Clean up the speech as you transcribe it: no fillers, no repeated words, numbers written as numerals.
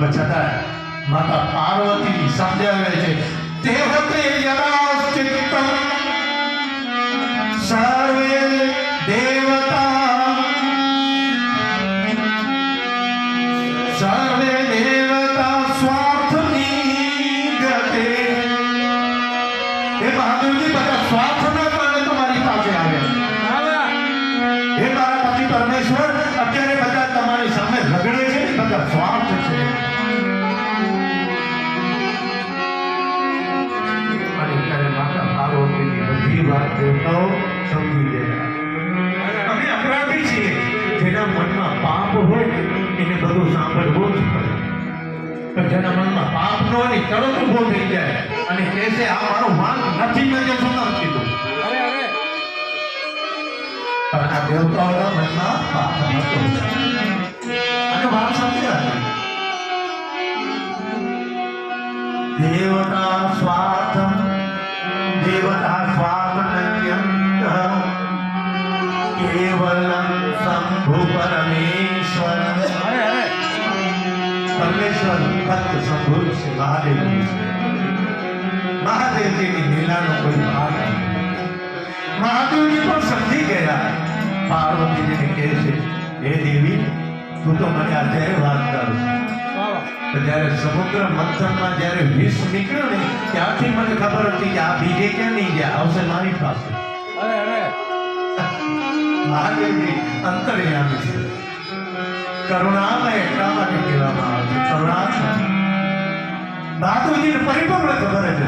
છતાં માતા પાર્વતી સમજાવે છે તે વખતે યદા ચિત્તમ સર્વે દેવતા સ્વાર્થની ગતે એ મહાદેવજી બધા સ્વાર્થના કારણે તમારી પાસે આવ્યા હે મારા પતિ પરમેશ્વર અત્યારે બધા તમારી સામે રગડે છે ને બધા સ્વાર્થ છે અને ત્યારે માતા પાર્વતીની બધી વાત દેવતાઓ સમજી ગયા અમે અપરાધી છીએ જેના મનમાં પાપ હોય ને એને બધું સાંભળવું જ પડે પણ જેના મનમાં પાપ ન હોય તરત ઉભો થઈ જાય અને કહેશે આ મારો વાંક નથી મેં જે શું કીધું પણ આ દેવતાઓના મનમાં પાપ નહોતો અને વાત સમજ્યા દેવતા સ્વાર્થમ નયંત કેવલમ શંભુ પરમેશ્વર પરમેશ્વર ભક્ત શંભુ છે મહાદેવજી છે મહાદેવજીની લીલાનો કોઈ ભાગ નથી મહાદેવજી પણ સમજી ગયા પાર્વતીજીને કહે છે હે દેવી તું તો મને અત્યારે વાત કરું તો જ્યારે સમુદ્ર મંથનમાં જ્યારે વિષ નીકળ્યો ને ત્યારથી મને ખબર હતી કે આ બીજે ક્યાં નહીં ગયા આવશે મારી પાસે મહાદેવજી અંતર્યામી છે કરુણામય એટલા માટે કહેવામાં આવે છે કરુણાત્મક મહાદેવજીને પરિપૂર્ણ ખબર છે